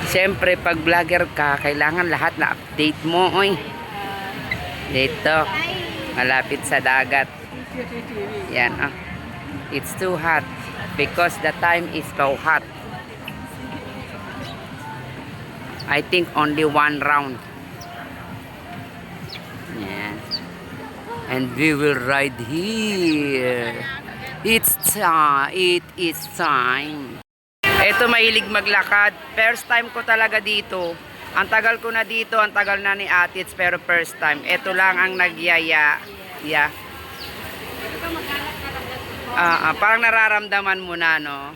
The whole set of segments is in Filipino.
Siyempre, pag vlogger ka, kailangan lahat na update mo, oy. Dito, malapit sa dagat. Yan, ah. It's too hot because the time is so hot. I think only one round. Yan. And we will ride here. It is time. Ito, mahilig maglakad. First time ko talaga dito. Ang tagal ko na dito, ang tagal na ni Atits, pero first time. Ito lang ang nagyaya. Yeah. Parang nararamdaman mo na, no?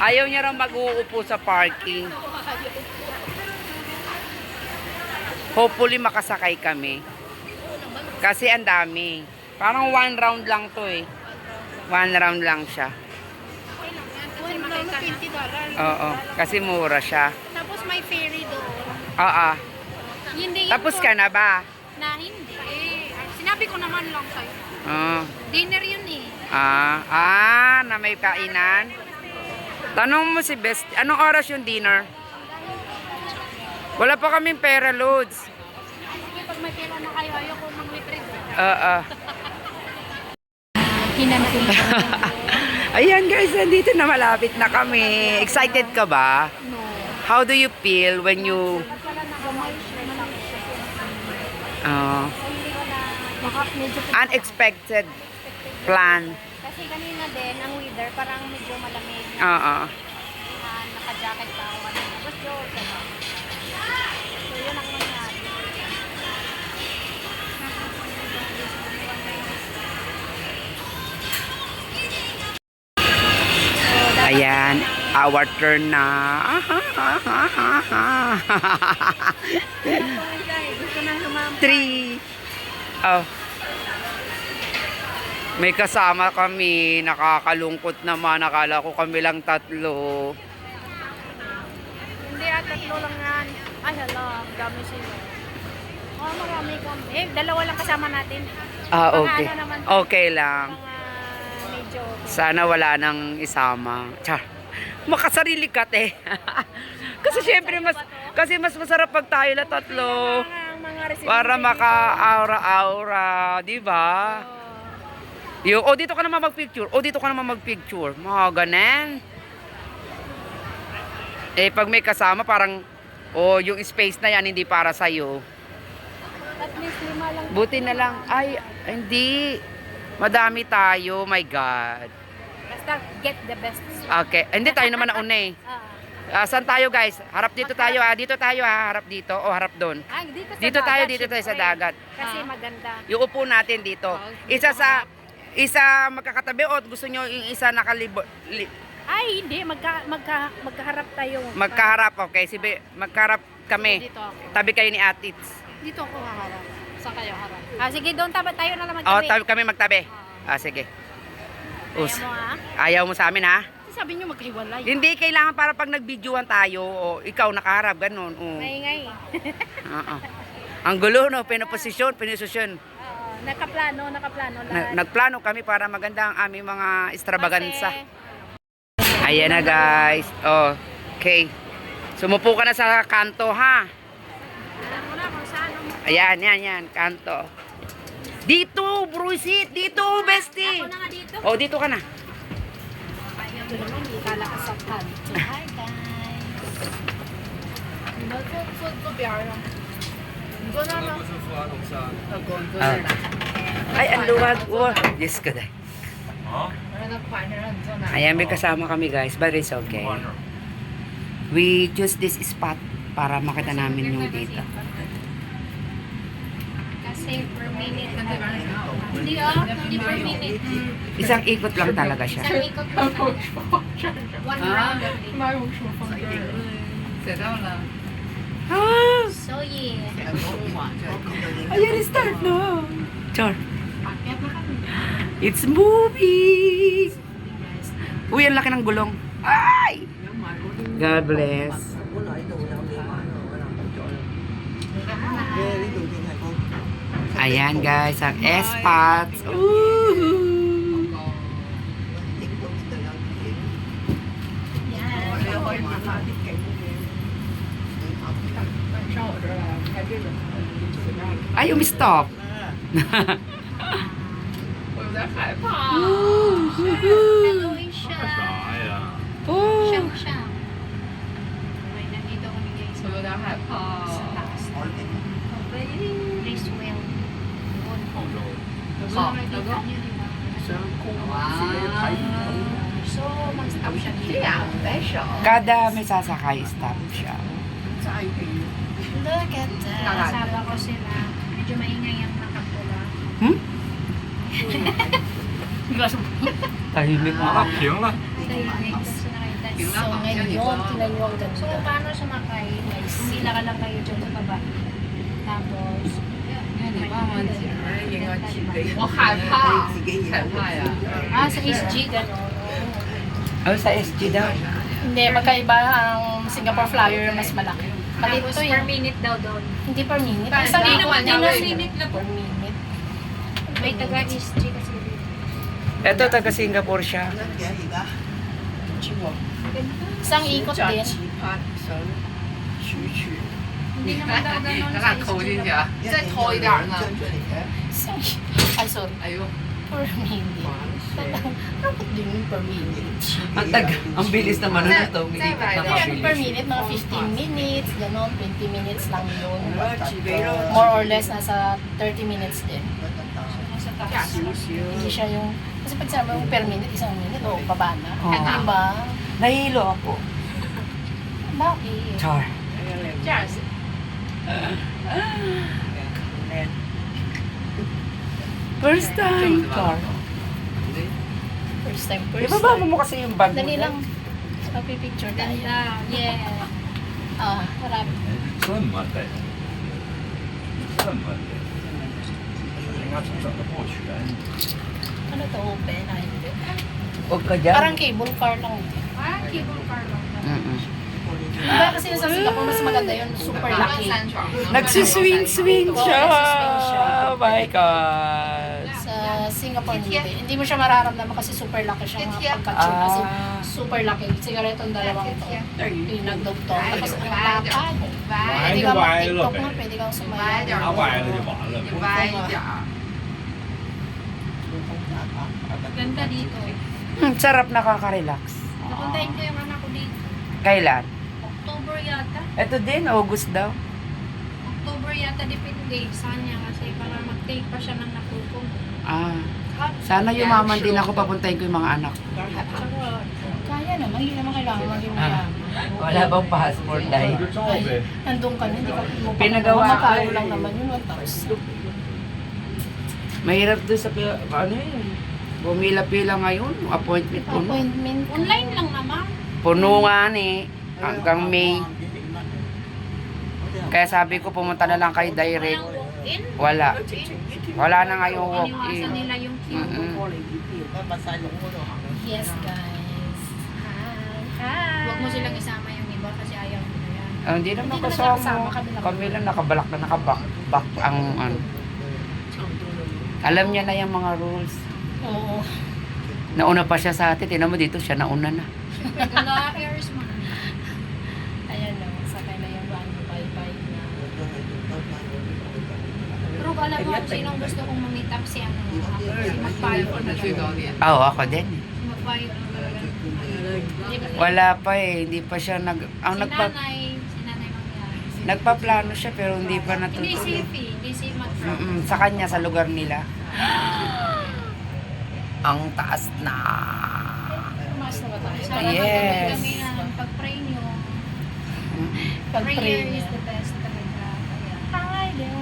Ayaw niya raw mag-uupo sa parking. Hopefully makasakay kami. Kasi ang dami. Parang one round lang to eh. One round lang siya. Oo, kasi mura siya. Tapos may ferry doon. Oo. Hindi Tapos ka na ba? Na hindi. Sinabi ko naman lang sa'yo. Dinner yun eh. Na may kainan. Tanong mo si Best, anong oras yung dinner? Wala pa kaming pera, Lods. Sige, pag may pera na kayo, ayoko mag-withdraw. Oo. Hinansin ko. Ayan guys, nandito na malapit na kami. Excited ka ba? No. How do you feel when you... unexpected plan? Kasi kanina din, ang weather parang medyo malamig. Oo. Naka-jacket pa ako. Tapos yun, diba? So yun ang nangyari. Ayan, our turn na. Gusto nang sumama. 3. Oh. May kasama kami. Nakakalungkot naman. Nakala ko kami lang tatlo. Hindi, tatlo lang yan. Ay, hala, dami sila. Marami kami. Dalawa lang kasama natin. Okay. Ano naman, Okay lang. medyo okay. Sana wala nang isama. Char. Makasarili ka, te. Kasi syempre mas masarap pag tayo na tatlo. Mga residente Para dito. maka-aura-aura, di ba? Yung, dito ka naman magpicture. Dito ka naman magpicture. Mga ganan. Pag may kasama, parang, yung space na yan, hindi para sa'yo. At least 5 lang. Buti na lang. Ay, hindi. Madami tayo. My God. Basta get the best. Okay. Hindi, tayo naman nauna eh. Saan tayo guys? Harap dito tayo ha. Dito tayo ha. Harap dito o harap doon. Dito sa dagat, Dito tayo sa syempre. dagat. Kasi maganda. Yung upo natin dito. Isa magkakatabi o gusto nyo yung isa nakalibo... Ay, hindi. Magkaharap tayo. Magkaharap, okay. Sige, magkaharap kami. Dito ako. Tabi kayo ni Atits. Dito ako haharap. Saan kayo harap? Sige, doon tayo na naman Kami magtabi. Sige. Ayaw mo ha? Ayaw mo sa amin ha? Sabi nyo magkahiwalay. Hindi, kailangan para pag nag-videoan tayo, ikaw nakaharap, ganun. Maingay. Ang gulo, no? Pinosisyon. Nakaplano lahat. Nagplano kami para maganda ang aming mga extravaganza. Ayan na guys. Okay. Sumupo ka na sa kanto ha. Alam mo na kung saan. Ayan, kanto. Dito, Bruisit. Dito, bestie. Ako na nga dito. Dito ka na. Ito naman, hindi kalakas sa kanto. Hi guys. Ay, ang luwag. Yes, ka dahil. Ayan, may kasama kami guys, but it's okay. We choose this spot para makita namin yung dito. Kasi per minute. Hindi hindi per minute. Isang ikot lang talaga siya. Isang ikot lang. One round only. So yeah. Ayan, start na. Char. It's moving. Uy, ang laki ng gulong. Ay! God bless. Ayan guys, ang espats. Ay, umi-stop. 我有点害怕。 Hello, Asia. 啥呀？ Oh. Siyang siya. Okay, nandito kami guys. 我有点害怕。 Sa taas. Please well. Yun. 好， Nakikita niyo, di ba? 哇， So, mag-stop siya 这 dito. 样没手。 Kada may sasakay, stop siya. Look at that. Kasama ko sila. Medyo maingay ang nakapula. Hmm? Tahimik mo. 啊，平了。 So, nakita niyo. So, ngayon, tingnan niyo ang ganda. So, paano sumakay? Sila ka lang kayo dyan sa baba. Tapos, 你慢慢讲，应该几倍。我害怕，害怕呀。 sa SG, gano'n. Oh, sa SG daw. Hindi, magkaiba ang Singapore Flyer mas malaki. Maliit Tapos to per eh. minute daw doon. Hindi per minute. Parang Isang hindi ikot naman din per ang minute lang. per minute. May taga SG kasi dito. Ito, taga Singapore siya. Isang ikot din. Hindi naman daw gano'n 咱 sa 俩抠 SG. 进去啊，再抠一点呢。 Isang, ay sorry, 哎呦， per minute. Dapat din yung per minute. Ang bilis naman na ito. Kaya per minute, mga 15 minutes, gano'n, 20 minutes lang yun. More or less, nasa 30 minutes din. Sa taas. Hindi siya yung, kasi pag sabi mo per minute, isang minute, o baba na. Oo. Diba? Nahilo ako. Bakit? Char. 这样子。 First time. Char. First time, first Ibaba time. mo kasi yung bag mo. Dali lang. Magpipicture tayo. Ganda. Yeah. Marami. 这么的，这么的，人家整的不全。 Ano to, open? Ay, hindi. Huwag ka dyan. Parang cable car lang. Ah, cable car lang. Mm-mm. Diba kasi sa Singapore, mas maganda yun. Super 然后 laki. 三床。 Nagsiswing-swing Oo, siya. nagsiswing siya. Oh my God. Sa Singapore, hindi. Hindi mo siya mararamdaman kasi super laki siya mga pagka-tune. Kasi super laki. Sigaretong dalawang to. Pinagdugtong. Tapos ang lapad. Pwede kang mag-tiktok na, pwede kang sumayaw. 他歪了就完了呗。歪一点儿。 Ganda dito. Sarap nakaka-relax. Napuntahin ko yung anak ko dito. Kailan? October yata. Ito din, August daw. October yata, depende sa kanya kasi para mag-take pa siya ng nakukong. Ah. Sana yumaman din ako, papuntahin ko yung mga anak. Kaya naman, hindi naman kailangan maging mayaman. Wala bang passport dahil? Nandun ka na, hindi ka mo Pinagawa ko Makalo eh. lang naman yun, 1,000. Mahirap doon sa, ano yun, bumila-pila ngayon, appointment puno. Appointment. Online lang naman. Puno nga ni, hanggang May. Kaya sabi ko, pumunta na lang kayo direct. Walang walk-in. Wala. Wala na nga yung Iniwasan walk-in. nila yung queue. Mm-mm. Yes, guys. Hi. Huwag mo silang isama yung iba kasi ayaw nila yan. Ah, hindi naman Hindi naman kasama. nakasama, kami lang. Kami lang nakabalak na nakabak ang ano. Alam niya na yung mga rules. Oo. Nauna pa siya sa atin. Tingnan mo dito, siya nauna na. Wala airs mo. Ayan na, sakay na yung van. Bye-bye na. Pero alam mo kung sinong gusto kong mamit up si ano. Si Magpayo. 或者最高点。 Oo, ako din. Si Magpayo lang talaga. Wala pa eh. Hindi pa siya Si nanay mangyari. nagpaplano siya pero hindi pa Hindi natutuloy. si Iffy, hindi si Magpayo. Sa kanya, sa lugar nila. Ang taas na. Tumaas na ba tayo? Sana Yes. kami na pag-pray nyo. Pag-pray Prayer is niya. the best talaga. Kaya, Hi there.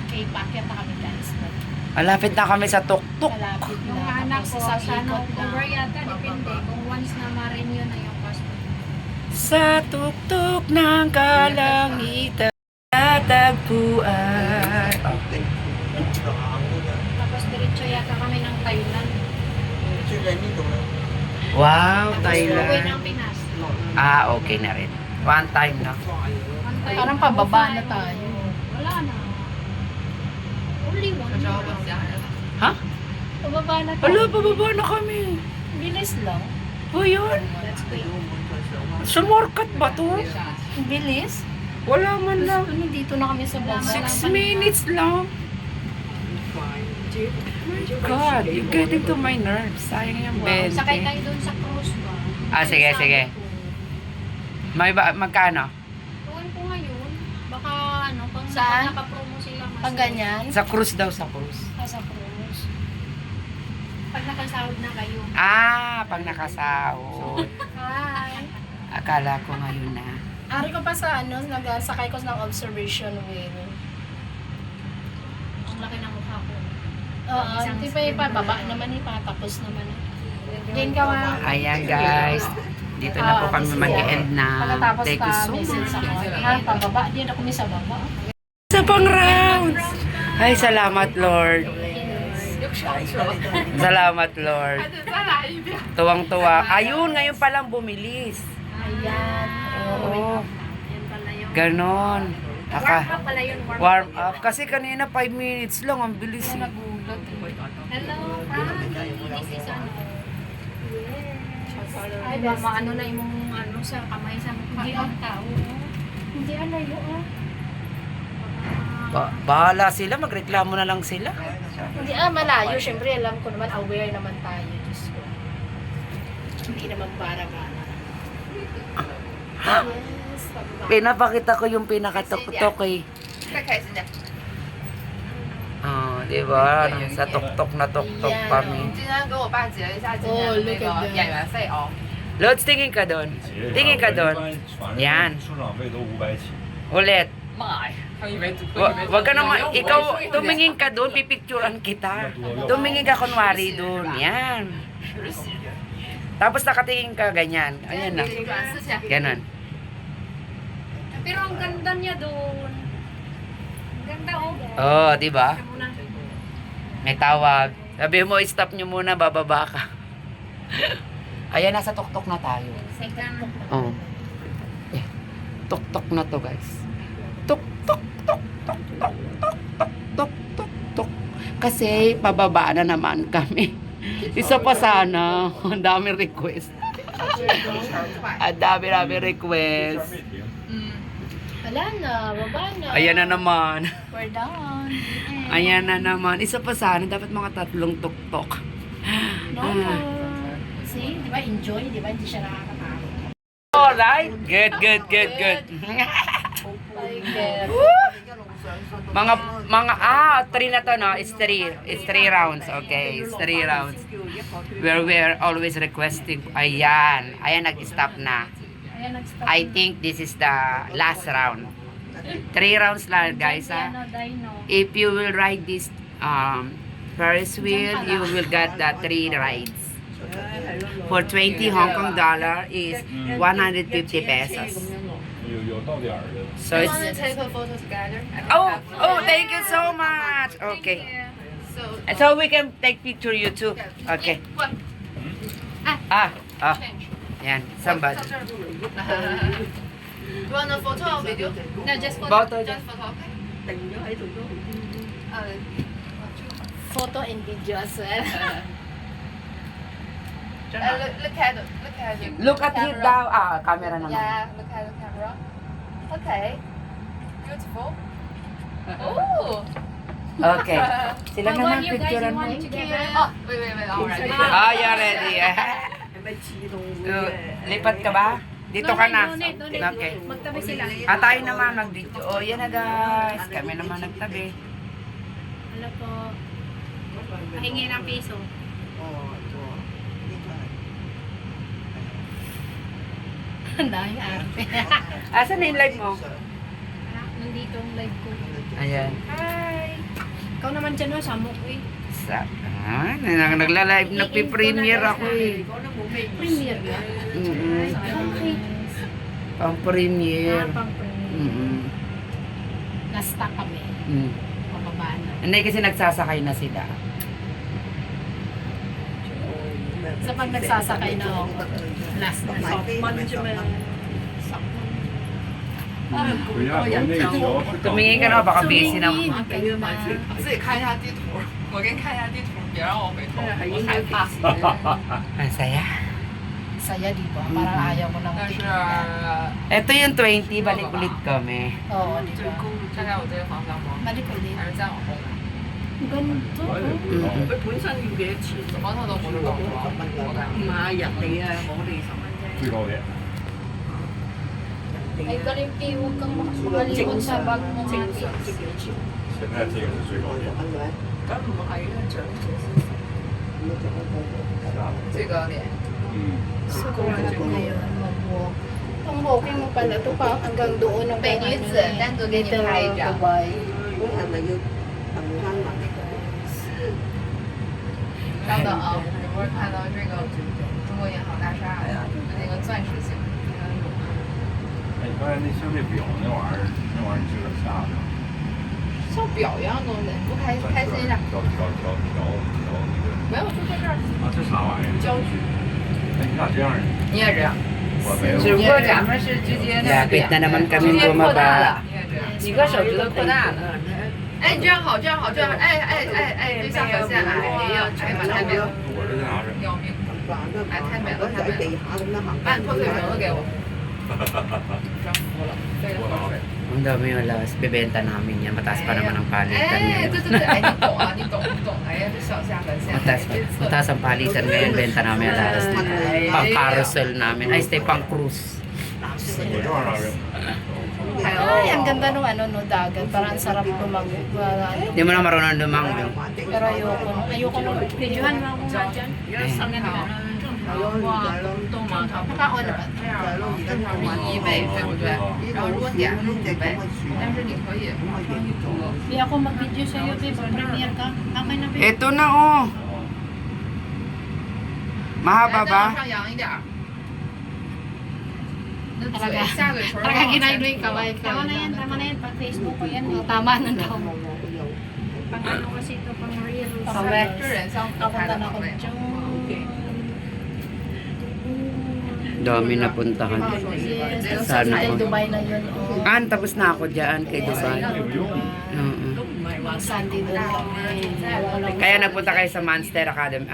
Okay, packet na kami guys. Malapit na kami sa tuktok. Malapit na. yung anak ko, Tapos sa ikot October na. yata, depende. Kung once na ma-renew na yung passport. Sa tuktok ng kalangitan tatagpuan. Tapos diretso yata kami ng Thailand. Wow, Tapos uwi Thailand. ng Pinas. Ah, okay na rin. One time na. Parang pababa na tayo. Wala na. Only one. 找我家人。 Ha? Pababa na tayo. Hala, pababa na kami. Bilis lang. O yun. That's quick. Sumorkat ba to? Bilis. Wala man lang. Dito na kami sa baba. 6 minutes lang. God, you're getting to my nerves. Sayang yung 20. Sakay tayo doon sa cruise ba? Ah, sige, sige. Magkano? Tuwan ko ngayon. Baka ano, pag Saan? nakapromo sila. mas- Pag ganyan. Sa cruise daw, sa cruise. Sa cruise. Pag nakasahod na kayo. Ah, pag nakasahod. Hi. Akala ko ngayon na. Ari ko pa sa ano, nagsakay ko ng observation wheel. Ang laki ng mukha ko. Oo, hindi pa ipababa naman tapos naman. Diyan ka wa. Ayan guys. Dito na po kami mag-end na. Pagkatapos Thank you so message sa much. akin. Ha, pababa. Diyan ako sa baba. Sa pang rounds. Ay, salamat Lord. Salamat Lord. Tuwang-tuwa. Ayun, ngayon palang bumilis. Ayan. Oo. Yan pala yung... Ganon. Warm up pala yun. Warm up. Kasi kanina 5 minutes lang. Ang bilis eh. Hello, Frank. This is ano. Ay, ba, maano na yung ano sa kamay sa mukha ng tao. Hindi alayo ah. Bahala sila. Magreklamo na lang sila. Hindi malayo. Siyempre alam ko naman, aware naman tayo. Diyos ko. Hindi naman bara-bara. Yes, pababa. Pinapakita ko yung pinakatok-tok eh. Oh, di ba? Sa tok-tok na tok-tok Yan, kami. 今天给我爸结了一下今年的那个演员费哦。 Lods, tingin ka doon. Tingin ka doon. Yan.出场费都500起。 Ulit. 妈呀，他以为 Wag ka naman, ikaw, tumingin ka doon, pipicturean kita. Tumingin ka kunwari doon. Yan. Tapos nakatingin ka ganyan. Ayan na. Ganon. Pero ang ganda niya doon. Ang ganda oh. Oh, di ba? Siya muna. May tawag. Sabi mo, stop nyo muna, bababa ka. Ayan, nasa tok-tok na tayo. Second. Oh. Eh, tok-tok na to, guys. Tok, tok, tok, tok, tok, tok, tok, tok, tok, tok. Kasi, pababa na naman kami. Isa pa sana. Ang dami request. Ang dami request. Wala na, baba na. Ayan na naman. We're done. Ayan na naman. Isa pa sana. Dapat mga 3 tok-tok. No. See, di ba enjoy? Di ba hindi siya nakakatakot? Alright. Good, good, good, good. Mga 3 na to, no? It's 3 rounds, okay? It's 3 rounds. We're always requesting. Ayan. Ayan, nag-stop na. Ayan, nag-stop. I think this is the last round. 3 rounds lang, guys, ha? If you will ride this Ferris wheel, you will get the 3 rides. For 20 Hong Kong dollar is 150 pesos. 有到点儿的。 So it's take a photo together. oh, thank you so much. Okay. So we can take picture you too. Okay. Ah. Yan, somebody. You want a photo or video? No, just for Photo. Just photo. Photo and video as well. Look at him. Look at it daw. Camera naman. Yeah, look at the camera. Okay. Beautiful. Oh. Okay. Sila How naman about you guys? picturean You mo. want together? Oh, wait. Already. Ah, you're ready. Lipat ka ba? Dito ka na. Okay. Magtabi sila. Tayo naman mag-video. Oh, yan na guys. Kami naman nagtabi. Hello po. Pahingi ng piso. Ang daming arte. Asan na yung live mo? Nandito ang live ko. Ayan. Hi! Ikaw naman dyan, samok eh. Nagla-live, nagpi-premiere ako eh. Premiere ba? Mm-hmm. Pang-premiere. Mm-hmm. Na-stuck kami. Mm. Pababa na. Hindi kasi nagsasakay na sila. Sa pag nagsasakay na ako, last na soft management. 回家国内只要是港 Tumingin ka na, baka busy na. kayo na. 我自己看一下地图，我给你看一下地图，别让我回头，我害怕。 Ang saya. saya, di ba? Parang ayaw mo nang 但是 Ito yung 20, balik ulit kami. Oo, di ba? 看看我这个方向吗？ Balik ulit. 还是再往后呢？ Ganito. 怎么弄都不是高吗？我感觉。最高点。 Ay, Kalimpi, huwag kang makalimot sa bag mo nga. 现在这个是最高点。最高点。So, ngayon, mag-walk. Ang walking mo pala, ito pa hanggang doon ang 美女子单独给你拍一张 Dubai. 稍等啊，一会儿看到这个中国银行大厦那个钻石型。哎，你刚才那相对表那玩意儿，值点下的。像表一样的东西，你不开心一点？调那个。没有，就在这儿。啊，这啥玩意儿？焦距。哎，你咋这样呢？你也这样。我没有。只不过咱们是直接那个 Lapit na naman 直 kami 接扩大 bumaba. 了，几个手指头扩大了。哎，你这样好，这样好，这样好，哎，对象表现，哎呀，哎呀妈，太美了，我这在哪整？要命！哎，太美了，太美了！把你破腿瓶子给我，真服了，飞了口水。 Ang dami yung alas. Bebenta namin yan. Mataas pa naman ang palitan 哎， ngayon. 对对对，哎，你懂啊，你懂，你懂，哎呀，这小下本线， Mataas ang palitan ngayon. Benta namin alas. Pang carousel namin. Ay, stay pang cruise. 我这玩意儿。 Ay, ang ganda nung ano, no, dagat. Parang ang sarap lumangoy. Hindi mo na marunong lumangoy. Pero ayoko nung Videohan mo ako nga dyan. naka-on naman. 1倍，对不对？然后如果点是5倍，但是你可以。 Hindi ako mag-video sa'yo, babe. Premiere ka. Okay na, babe. Ito na oh. Mahaba 来，再 ba? 往上扬一点儿。那嘴 Talaga. 下嘴唇儿 Talaga 往前 ginaidoy 凸 ka, 了 Tama na yan, tama na yan. Pag Facebook ko yan. Oh, tama na daw. Pang ano kasi ito, pang reels. 这人像自拍 Napunta 的 na 好 ako 美。 dyan. Dami na puntahan. Yes, Sana Little ako. Dubai na yun. Oh. Tapos na ako dyan kay Dubai. Oo. Sunday doon kami. Kaya nagpunta kayo sa Monster Academy,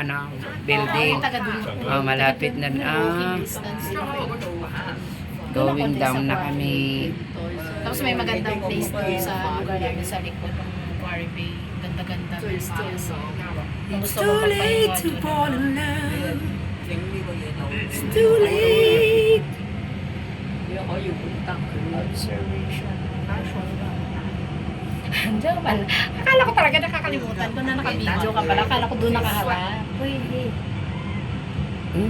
building. Taga doon. Oh, malapit na. Walking distance. 正好有个手环。 Going down na kami. Tapos may magandang place doon sa lugar namin sa likod ng Quarry Bay. Ganda-ganda. Kung gusto mo magpahinga fall in love. It's too late. Observation. Diyan pala. Akala ko talaga nakakalimutan ko na naka-video ka pala. Akala ko doon nakaharap. Pwede.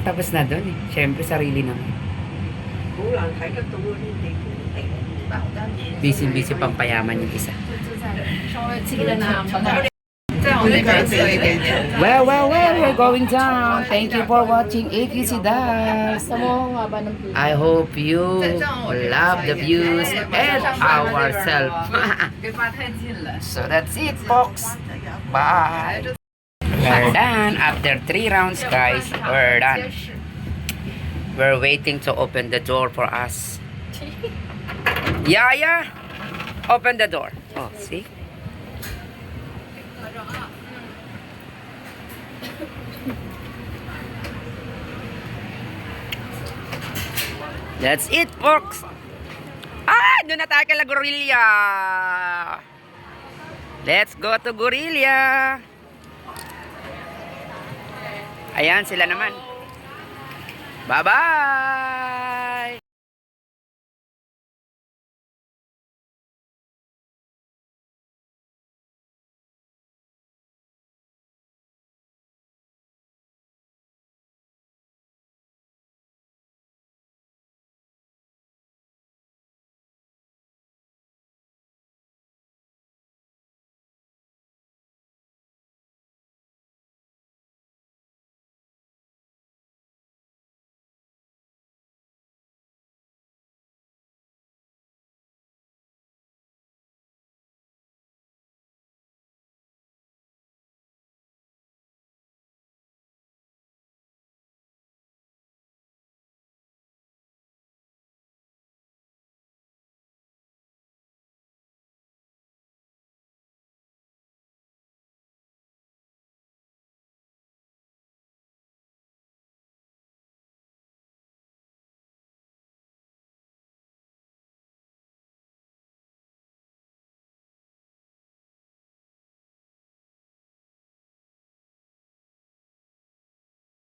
Tapos na doon eh. Siyempre, sarili naman. Busy-busy pang payaman yung isa. Sige na na. 再往那边侧一点点。 Well, we're going down. Thank you for watching AQC Dance. Gusto mo ang haba ng video. I hope you love the views and ourselves. 别扒太近了。 So that's it, folks. Bye. We're done. After 3 rounds, guys, we're done. We're waiting to open the door for us. Yaya, open the door. Oh, see? That's it, folks. Doon na tayo kay La Gorilla. Let's go to Gorilla. Ayan, sila naman. Bye-bye.